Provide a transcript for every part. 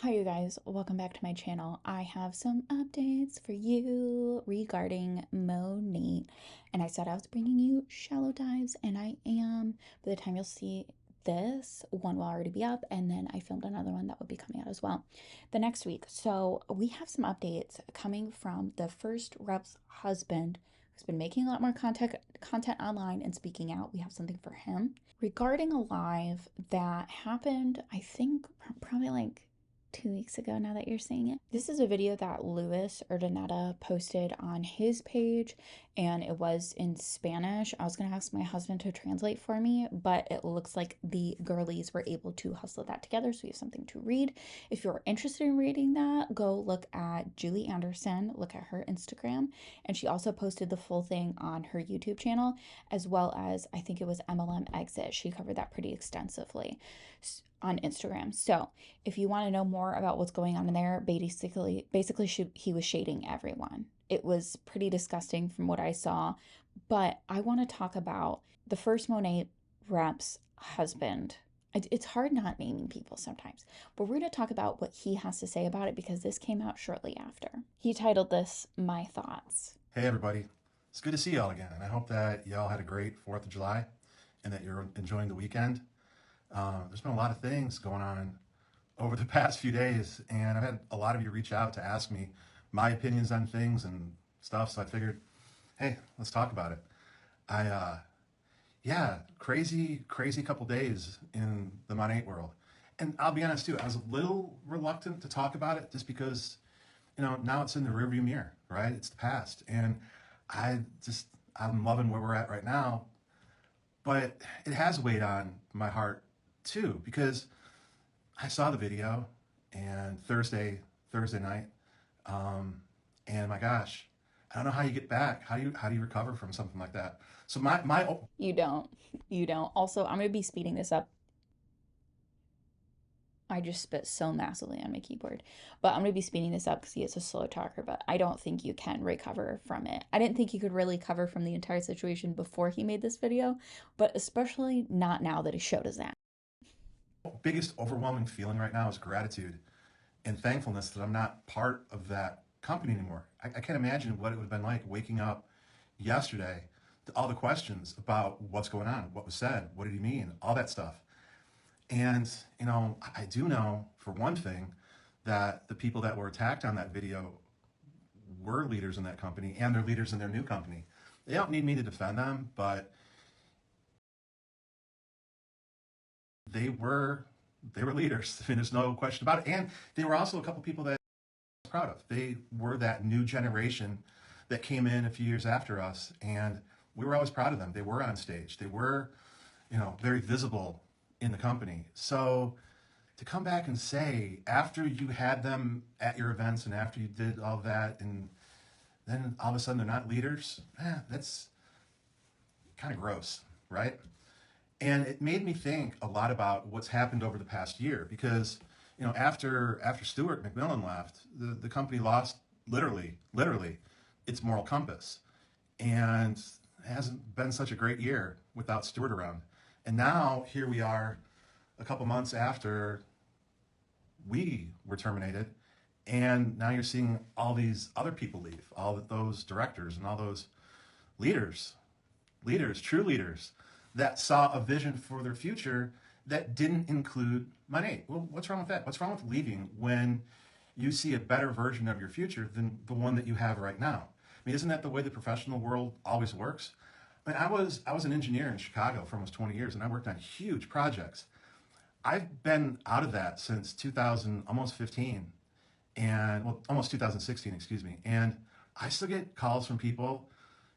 Hi you guys, welcome back to my channel. I have some updates for you regarding Monat, and I said I was bringing you shallow dives, and I am. By the time you'll see this, one will already be up, and then I filmed another one that will be coming out as well the next week. So we have some updates coming from the first rep's husband, who's been making a lot more content online and speaking out. We have something for him regarding a live that happened, I think probably like 2 weeks ago now that you're saying it. This is a video that Louis Urdaneta posted on his page, and it was in Spanish. I was gonna ask my husband to translate for me, but it looks like the girlies were able to hustle that together, so we have something to read. If you're interested in reading that, go look at Julie Anderson, look at her Instagram, and she also posted the full thing on her YouTube channel, as well as I think it was MLM Exit. She covered that pretty extensively on Instagram. So if you want to know more about what's going on in there, basically he was shading everyone. It was pretty disgusting from what I saw, but I want to talk about the first Monat rep's husband. It's hard not naming people sometimes, but we're going to talk about what he has to say about it because this came out shortly after. He titled this My Thoughts. Hey everybody, it's good to see y'all again, and I hope that y'all had a great 4th of July and that you're enjoying the weekend. There's been a lot of things going on over the past few days, and I've had a lot of you reach out to ask me my opinions on things and stuff, so I figured, hey, let's talk about it. Yeah, crazy couple days in the Monat world. And I'll be honest too, I was a little reluctant to talk about it just because, now it's in the rearview mirror, right? It's the past. And I'm loving where we're at right now. But it has weighed on my heart too, because I saw the video and Thursday night, and my gosh, I don't know how you get back. How do you recover from something like that? So You don't. You don't. Also, I'm going to be speeding this up. I just spit so massively on my keyboard. But I'm going to be speeding this up because he is a slow talker, but I don't think you can recover from it. I didn't think he could really recover from the entire situation before he made this video, but especially not now that he showed us that. biggest overwhelming feeling right now is gratitude and thankfulness that I'm not part of that company anymore. I can't imagine what it would have been like waking up yesterday to all the questions about what's going on, what was said, what did he mean, all that stuff. And, I do know for one thing that the people that were attacked on that video were leaders in that company and they're leaders in their new company. They don't need me to defend them, but they were leaders. I mean, there's no question about it. And they were also a couple people that I was proud of. They were that new generation that came in a few years after us, and we were always proud of them. They were on stage. They were, very visible in the company. So to come back and say after you had them at your events and after you did all that, and then all of a sudden they're not leaders, that's kind of gross, right? And it made me think a lot about what's happened over the past year because, after Stuart McMillan left, the company lost literally its moral compass. And it hasn't been such a great year without Stuart around. And now here we are a couple months after we were terminated. And now you're seeing all these other people leave, all those directors and all those leaders, true leaders that saw a vision for their future that didn't include money. Well, what's wrong with that? What's wrong with leaving when you see a better version of your future than the one that you have right now? I mean, isn't that the way the professional world always works? I mean, I was an engineer in Chicago for almost 20 years, and I worked on huge projects. I've been out of that since 2000, almost 15, and well, almost 2016, excuse me. And I still get calls from people,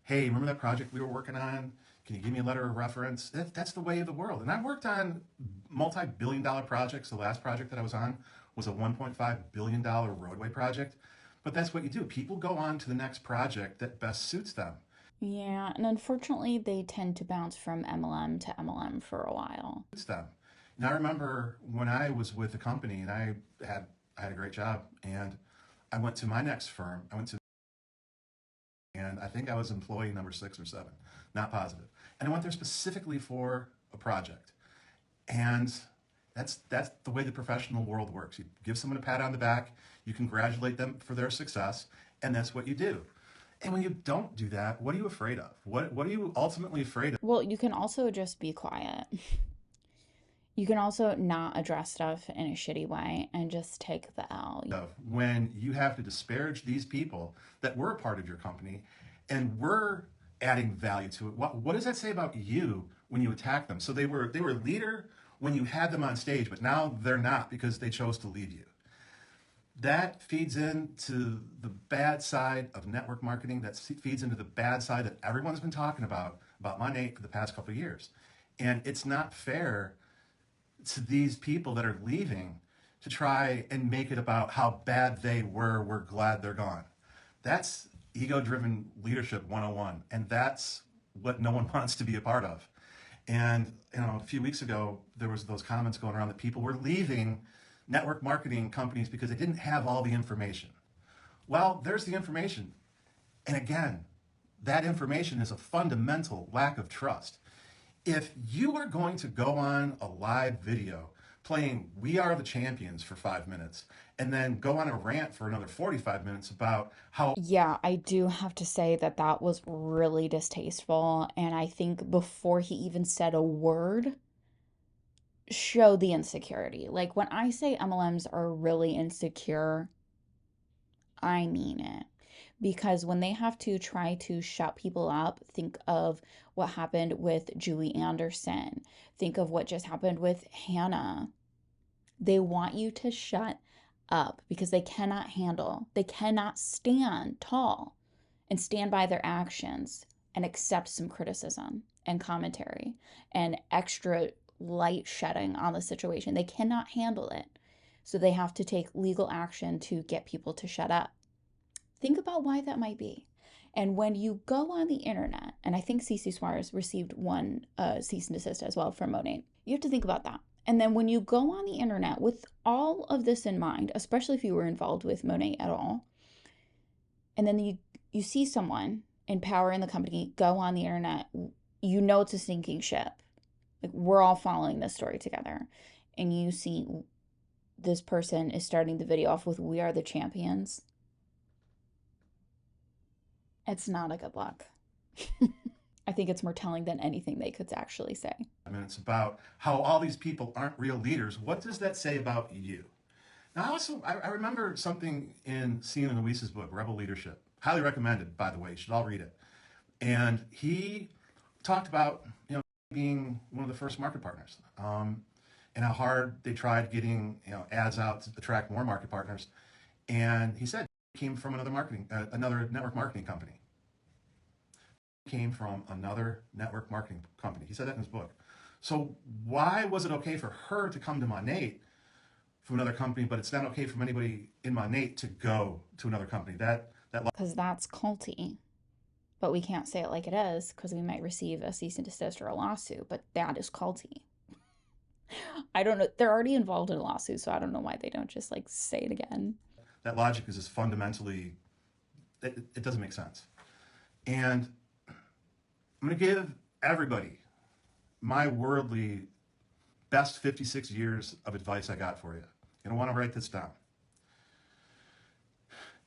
hey, remember that project we were working on? Can you give me a letter of reference? That's the way of the world. And I worked on multi-billion-dollar projects. The last project that I was on was a $1.5 billion roadway project. But that's what you do. People go on to the next project that best suits them. Yeah, and unfortunately, they tend to bounce from MLM to MLM for a while. Suits them. And I remember when I was with the company and I had a great job and I went to my next firm. And I think I was employee number 6 or 7, not positive. And I went there specifically for a project. And That's the way the professional world works. You give someone a pat on the back, you congratulate them for their success, and that's what you do. And when you don't do that, what are you afraid of? What are you ultimately afraid Well, you can also just be quiet. You can also not address stuff in a shitty way and just take the L. of when you have to disparage these people that were a part of your company and were adding value to it? What does that say about you when you attack them? So they were a leader when you had them on stage, but now they're not because they chose to leave you. That feeds into the bad side of network marketing. That feeds into the bad side that everyone's been talking about Monat for the past couple of years. And it's not fair to these people that are leaving to try and make it about how bad they were. We're glad they're gone. That's ego-driven leadership 101. And that's what no one wants to be a part of. And a few weeks ago, there was those comments going around that people were leaving network marketing companies because they didn't have all the information. Well, there's the information. And again, that information is a fundamental lack of trust. If you are going to go on a live video playing We Are the Champions for 5 minutes and then go on a rant for another 45 minutes about how... Yeah, I do have to say that that was really distasteful. And I think before he even said a word, showed the insecurity. Like when I say MLMs are really insecure, I mean it. Because when they have to try to shut people up, think of what happened with Julie Anderson. Think of what just happened with Hannah. They want you to shut up because they cannot stand tall and stand by their actions and accept some criticism and commentary and extra light shedding on the situation. They cannot handle it. So they have to take legal action to get people to shut up. Think about why that might be. And when you go on the internet, and I think CC Suarez received one cease and desist as well from Monat, you have to think about that. And then when you go on the internet with all of this in mind, especially if you were involved with Monat at all, and then you see someone in power in the company go on the internet, you know it's a sinking ship. Like we're all following this story together. And you see this person is starting the video off with "We are the champions." It's not a good look. I think it's more telling than anything they could actually say. Minutes about how all these people aren't real leaders. What does that say about you? Now, I remember something in Sienna Luis's book, Rebel Leadership. Highly recommended, by the way. You should all read it. And he talked about being one of the first market partners, and how hard they tried getting ads out to attract more market partners. And he said he came from another network marketing company. Came from another network marketing company. He said that in his book. So why was it okay for her to come to Monat from another company, but it's not okay for anybody in Monat to go to another company? Because that's culty. But we can't say it like it is because we might receive a cease and desist or a lawsuit, but that is culty. I don't know. They're already involved in a lawsuit, so I don't know why they don't just like say it again. That logic is just fundamentally, it doesn't make sense. And I'm going to give everybody my worldly best 56 years of advice I got for you. You're going to want to write this down.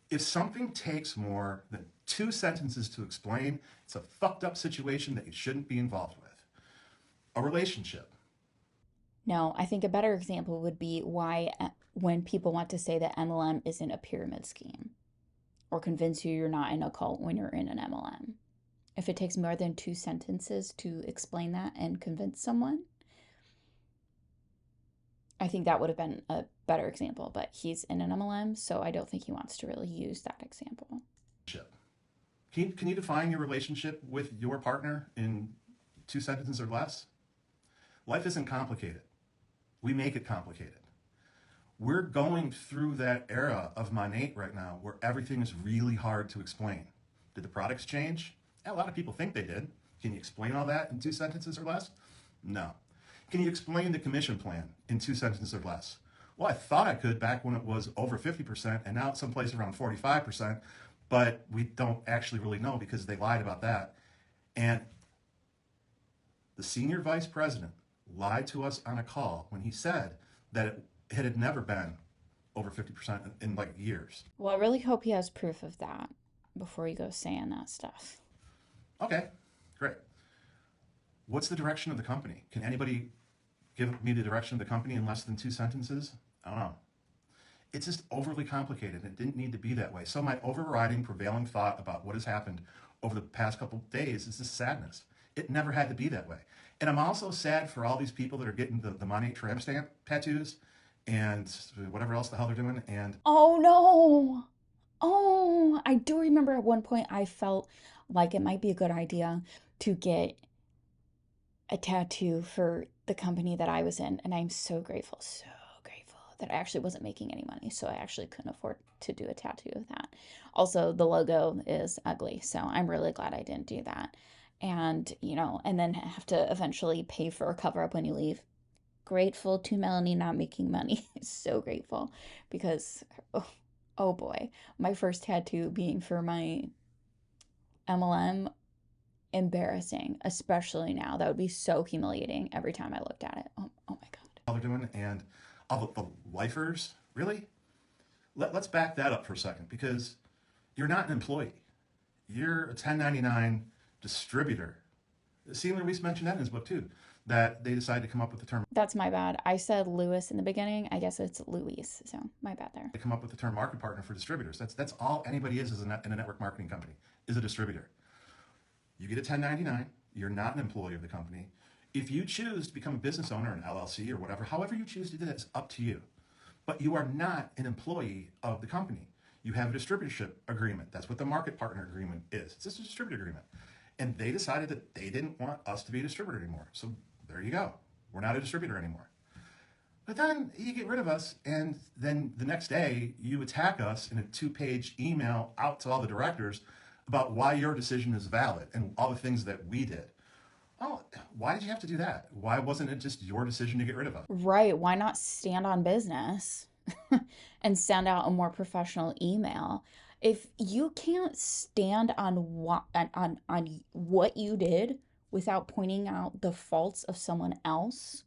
If something takes more than 2 sentences to explain, it's a fucked up situation that you shouldn't be involved with. A relationship. No, I think a better example would be why when people want to say that MLM isn't a pyramid scheme or convince you you're not in a cult when you're in an MLM. If it takes more than 2 sentences to explain that and convince someone, I think that would have been a better example, but he's in an MLM, so I don't think he wants to really use that example. Can you define your relationship with your partner in 2 sentences or less? Life isn't complicated. We make it complicated. We're going through that era of Monat right now where everything is really hard to explain. Did the products change? Yeah, a lot of people think they did. Can you explain all that in 2 sentences or less? No. Can you explain the commission plan in 2 sentences or less? Well, I thought I could back when it was over 50%, and now it's someplace around 45%, but we don't actually really know because they lied about that. And the senior vice president lied to us on a call when he said that it had never been over 50% in like years. Well, I really hope he has proof of that before he goes saying that stuff. Okay, great. What's the direction of the company? Can anybody give me the direction of the company in less than 2 sentences? I don't know. It's just overly complicated. It didn't need to be that way. So my overriding prevailing thought about what has happened over the past couple of days is this sadness. It never had to be that way. And I'm also sad for all these people that are getting the Monat tramp stamp tattoos and whatever else the hell they're doing. And Oh no! Oh, I do remember at one point I felt like it might be a good idea to get a tattoo for the company that I was in. And I'm so grateful that I actually wasn't making any money. So I actually couldn't afford to do a tattoo of that. Also, the logo is ugly. So I'm really glad I didn't do that. And, and then have to eventually pay for a cover up when you leave. Grateful to Melanie not making money. So grateful because, oh boy, my first tattoo being for my MLM, embarrassing, especially now. That would be so humiliating every time I looked at it. Oh my God. all they're doing and all the lifers, really? Let's back that up for a second because you're not an employee. You're a 1099 distributor. Sealer Reese mentioned that in his book too, that they decided to come up with the term. That's my bad. I said Lewis in the beginning. I guess it's Louise. So my bad there. They come up with the term market partner for distributors. That's all anybody is in a network marketing company, is a distributor. You get a 1099. You're not an employee of the company. If you choose to become a business owner, an LLC or whatever, however you choose to do that, it's up to you. But you are not an employee of the company. You have a distributorship agreement. That's what the market partner agreement is. It's just a distributor agreement. And they decided that they didn't want us to be a distributor anymore. So there you go. We're not a distributor anymore. But then you get rid of us, and then the next day you attack us in a 2-page email out to all the directors about why your decision is valid and all the things that we did. Oh, why did you have to do that? Why wasn't it just your decision to get rid of us? Right. Why not stand on business and send out a more professional email? If you can't stand on what you did without pointing out the faults of someone else,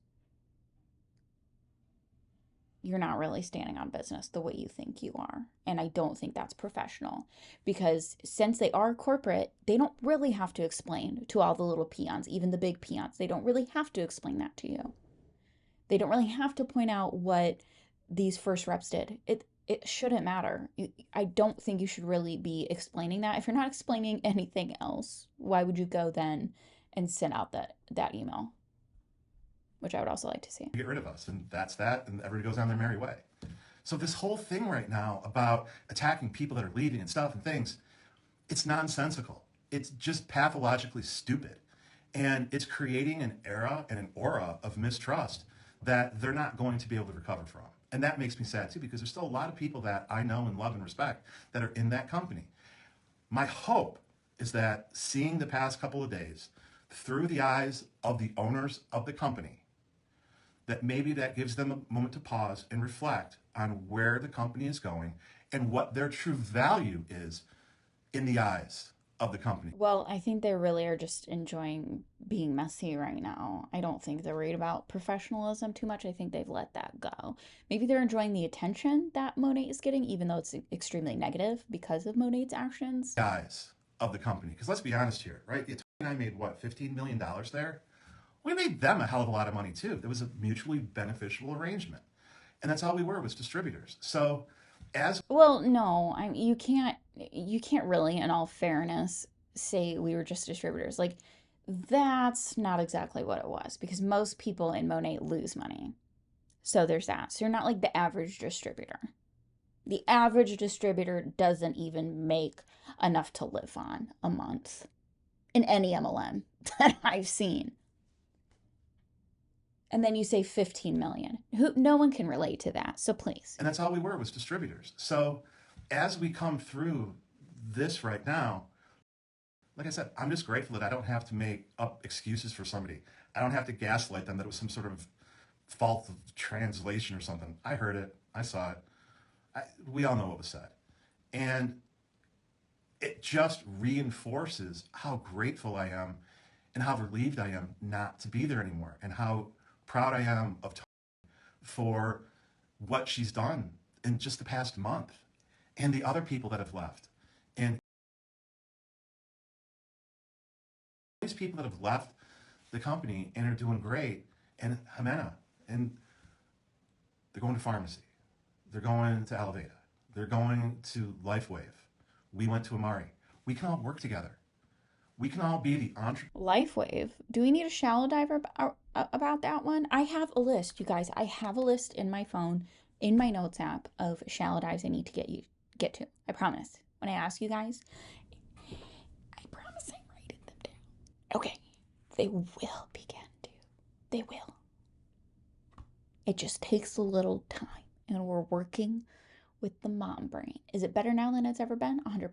you're not really standing on business the way you think you are. And I don't think that's professional because since they are corporate, they don't really have to explain to all the little peons, even the big peons. They don't really have to explain that to you. They don't really have to point out what these first reps did. It shouldn't matter. I don't think you should really be explaining that. If you're not explaining anything else, why would you go then and send out that email? Which I would also like to see. Get rid of us, and that's that, and everybody goes on their merry way. So this whole thing right now about attacking people that are leaving and stuff and things, it's nonsensical. It's just pathologically stupid. And it's creating an era and an aura of mistrust that they're not going to be able to recover from. And that makes me sad too, because there's still a lot of people that I know and love and respect that are in that company. My hope is that seeing the past couple of days through the eyes of the owners of the company, that maybe that gives them a moment to pause and reflect on where the company is going and what their true value is in the eyes of the company. Well, I think they really are just enjoying being messy right now. I don't think they're worried about professionalism too much. I think they've let that go. Maybe they're enjoying the attention that Monat is getting, even though it's extremely negative because of Monat's actions. The eyes of the company. Because let's be honest here, right? The attorney and I made, what, $15 million there? We made them a hell of a lot of money too. It was a mutually beneficial arrangement. And that's all we were, was distributors. So well, no, you can't really, in all fairness, say we were just distributors. Like, that's not exactly what it was because most people in Monat lose money. So there's that. So you're not like the average distributor. The average distributor doesn't even make enough to live on a month in any MLM that I've seen. And then you say 15 million. No one can relate to that. So please. And that's all we were, was distributors. So as we come through this right now, like I said, I'm just grateful that I don't have to make up excuses for somebody. I don't have to gaslight them that it was some sort of fault of translation or something. I heard it. I saw it. We all know what was said. And it just reinforces how grateful I am and how relieved I am not to be there anymore, and how proud I am of Tony for what she's done in just the past month, and the other people that have left. And these people that have left the company and are doing great, and Jimena, and they're going to pharmacy, they're going to Elevata, they're going to LifeWave. We went to Amare. We can all work together. We can all be the entrepreneurs. LifeWave. Do we need a shallow diver about that one? I have a list, you guys. I have a list in my phone, in my notes app of shallow dives I need to get to. I promise. When I ask you guys, I promise I'm writing them down. Okay, they will begin to. They will. It just takes a little time, and we're working with the mom brain. Is it better now than it's ever been? 100%.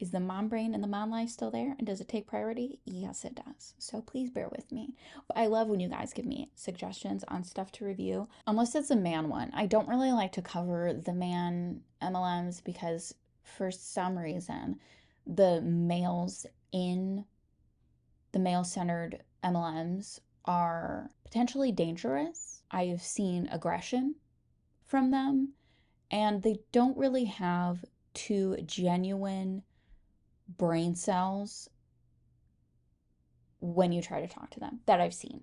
Is the mom brain and the mom life still there? And does it take priority? Yes, it does. So please bear with me. But I love when you guys give me suggestions on stuff to review. Unless it's a man one. I don't really like to cover the man MLMs because for some reason, the males in the male-centered MLMs are potentially dangerous. I've seen aggression from them, and they don't really have two genuine brain cells when you try to talk to them that I've seen.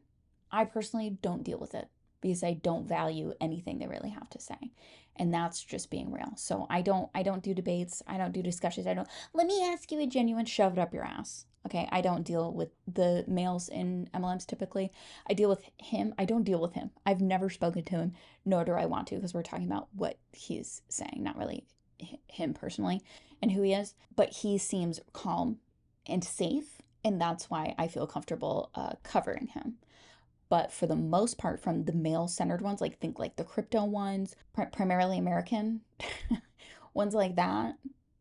I personally don't deal with it because I don't value anything they really have to say. And that's just being real. So I don't do debates. I don't do discussions. I don't, let me ask you a genuine, shove it up your ass. Okay, I don't deal with the males in MLMs typically. I deal with him. I don't deal with him. I've never spoken to him, nor do I want to, because we're talking about what he's saying, not really him personally and who he is. But he seems calm and safe, and that's why I feel comfortable covering him. But for the most part, from the male-centered ones, like think like the crypto ones, primarily American ones like that,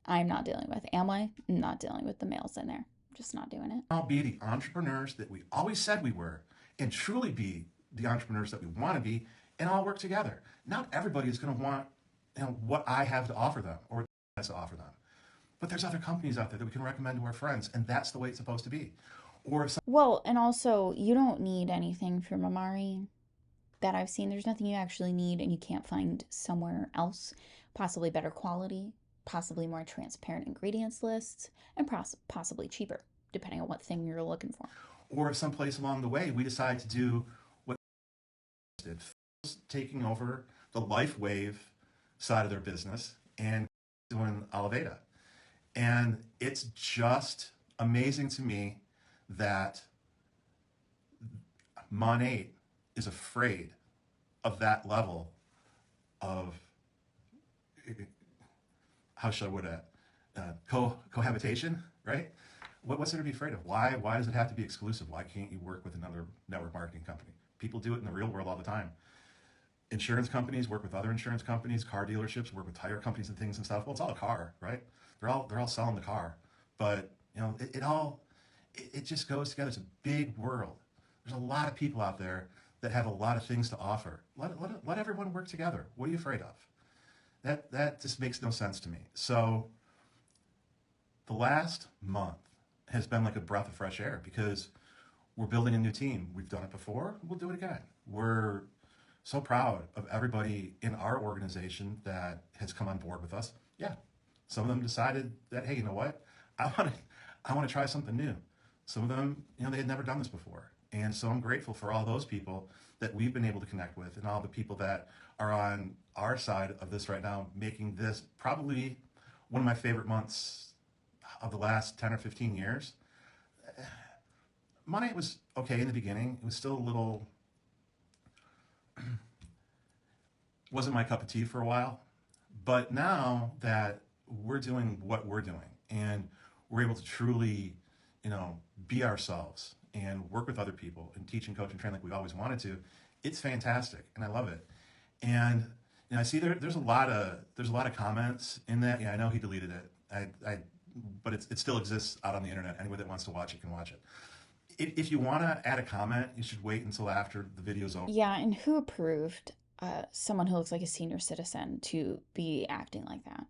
I'm not dealing with. Am I? Not dealing with the males in there. Just not doing it. I'll be the entrepreneurs that we always said we were, and truly be the entrepreneurs that we want to be, and all work together. Not everybody is going to want, what I have to offer them or has to offer them. But there's other companies out there that we can recommend to our friends, and that's the way it's supposed to be. Or if Well, and also, you don't need anything from Amare that I've seen. There's nothing you actually need and you can't find somewhere else. Possibly better quality, possibly more transparent ingredients lists, and possibly cheaper, depending on what thing you're looking for. or if someplace along the way we decide to do what did, taking over the LifeWave side of their business and doing Elevata. And it's just amazing to me that Monat is afraid of that level of, how should I word that, cohabitation, right? What's there to be afraid of? Why does it have to be exclusive? Why can't you work with another network marketing company? People do it in the real world all the time. Insurance companies work with other insurance companies. Car dealerships work with tire companies and things and stuff. Well, it's all a car, right? They're all selling the car, but it just goes together. It's a big world. There's a lot of people out there that have a lot of things to offer. Let everyone work together. What are you afraid of? That just makes no sense to me. So the last month has been like a breath of fresh air because we're building a new team. We've done it before. We'll do it again. We're so proud of everybody in our organization that has come on board with us. Yeah, some of them decided that, hey, you know what? I want to try something new. Some of them, they had never done this before. And so I'm grateful for all those people that we've been able to connect with and all the people that are on our side of this right now, making this probably one of my favorite months of the last 10 or 15 years. Money was okay in the beginning. It was still a little, wasn't my cup of tea for a while. But now that we're doing what we're doing and we're able to truly, be ourselves and work with other people and teach and coach and train like we always wanted to, it's fantastic and I love it. And I see there's a lot of comments in that. Yeah, I know he deleted it. But it still exists out on the internet. Anyone that wants to watch it can watch it. If you want to add a comment, you should wait until after the video's over. Yeah, and who approved someone who looks like a senior citizen to be acting like that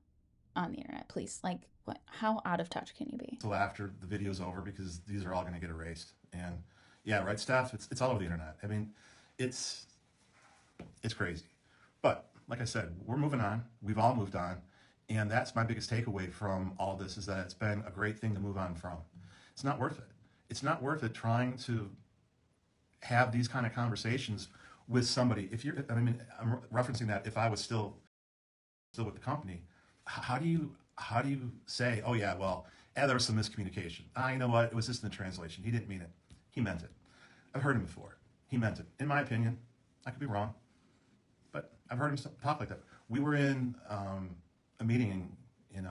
on the internet? Please, like, what? How out of touch can you be? Until after the video's over, because these are all going to get erased. And Yeah, right, Steph? It's all over the internet. I mean, it's it's crazy. But like I said, we're moving on. We've all moved on. And that's my biggest takeaway from all this is that it's been a great thing to move on from. It's not worth it. It's not worth it trying to have these kind of conversations with somebody. If you're, I mean, I'm referencing that if I was still with the company, how do you say, oh yeah, well, there was some miscommunication. You know what? It was just in the translation. He didn't mean it. He meant it. I've heard him before. He meant it. In my opinion, I could be wrong, but I've heard him talk like that. We were in a meeting in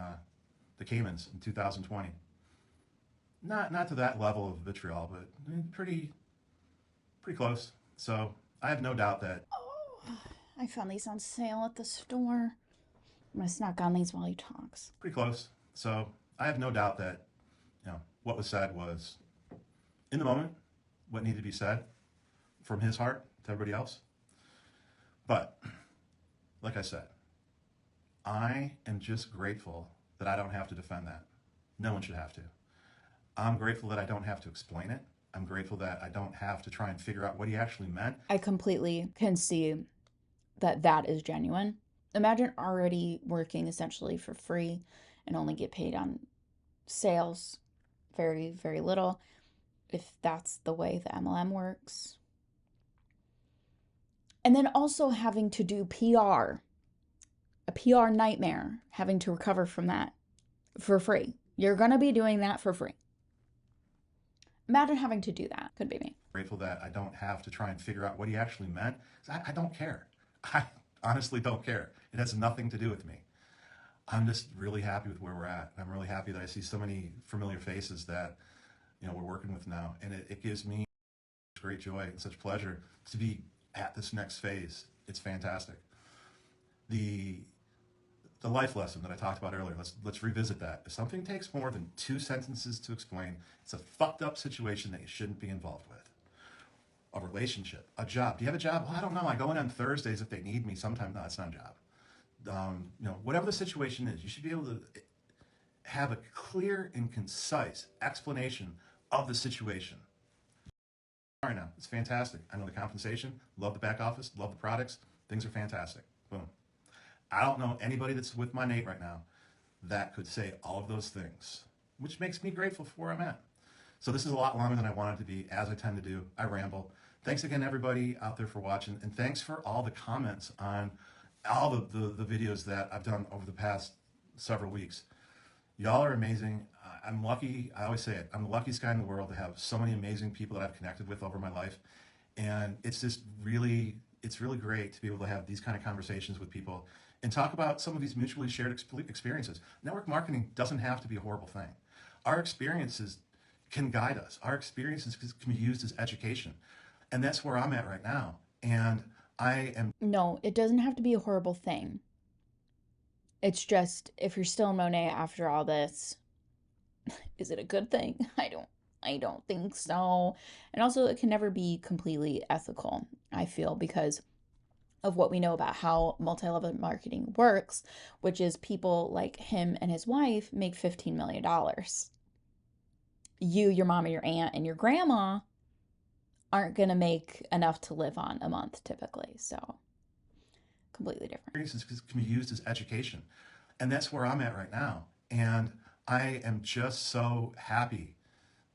the Caymans in 2020. Not to that level of vitriol, but pretty close. So I have no doubt that Oh, I found these on sale at the store. I'm gonna snack on these while he talks. pretty close. So I have no doubt that what was said was in the moment what needed to be said from his heart to everybody else. But like I said, I am just grateful that I don't have to defend that. No one should have to. I'm grateful that I don't have to explain it. I'm grateful that I don't have to try and figure out what he actually meant. I completely can see that that is genuine. Imagine already working essentially for free and only get paid on sales, very, very little, if that's the way the MLM works. And then also having to do PR, a PR nightmare, having to recover from that for free. You're going to be doing that for free. Imagine having to do that. Could be me. Grateful that I don't have to try and figure out what he actually meant. I don't care. I honestly don't care. It has nothing to do with me. I'm just really happy with where we're at. I'm really happy that I see so many familiar faces that we're working with now, and it gives me great joy and such pleasure to be at this next phase. It's fantastic. The life lesson that I talked about earlier, let's revisit that. If something takes more than 2 sentences to explain, it's a fucked up situation that you shouldn't be involved with. A relationship, a job. Do you have a job? Well, I don't know. I go in on Thursdays if they need me. Sometimes, no, it's not a job. Whatever the situation is, you should be able to have a clear and concise explanation of the situation. All right, now it's fantastic. I know the compensation, love the back office, love the products. Things are fantastic. Boom. I don't know anybody that's with my Nate right now that could say all of those things, which makes me grateful for where I'm at. So this is a lot longer than I wanted to be, as I tend to do. I ramble. Thanks again, everybody out there for watching, and thanks for all the comments on all the videos that I've done over the past several weeks. Y'all are amazing. I'm lucky. I always say it. I'm the luckiest guy in the world to have so many amazing people that I've connected with over my life, and it's really great to be able to have these kind of conversations with people and talk about some of these mutually shared experiences. Network marketing doesn't have to be a horrible thing. Our experiences can guide us. Our experiences can be used as education. And that's where I'm at right now. And I am... No, it doesn't have to be a horrible thing. It's just, if you're still in Monat after all this, is it a good thing? I don't think so. And also, it can never be completely ethical, I feel, because of what we know about how multi-level marketing works, which is people like him and his wife make $15 million. You, your mom, and your aunt, and your grandma aren't going to make enough to live on a month typically. So completely different. Experiences can be used as education. And that's where I'm at right now. And I am just so happy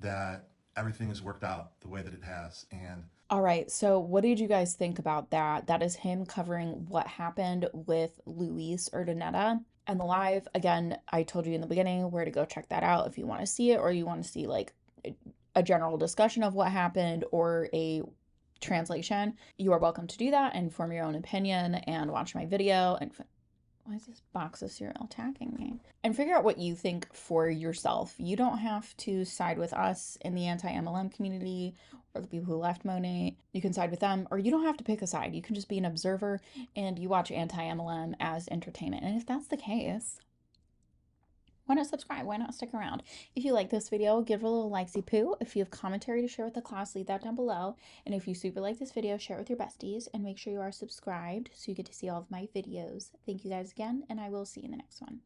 that everything has worked out the way that it has. And all right, so what did you guys think about that? That is him covering what happened with Luis Urdaneta. And the live, again, I told you in the beginning where to go check that out if you want to see it, or you want to see like a general discussion of what happened or a translation. You are welcome to do that and form your own opinion and watch my video and... Why is this box of cereal attacking me? And figure out what you think for yourself. You don't have to side with us in the anti-MLM community or the people who left Monat. You can side with them, or you don't have to pick a side. You can just be an observer and you watch anti-MLM as entertainment. And if that's the case, why not subscribe? Why not stick around? If you like this video, give it a little likesy poo. If you have commentary to share with the class, leave that down below. And if you super like this video, share it with your besties and make sure you are subscribed so you get to see all of my videos. Thank you guys again, and I will see you in the next one.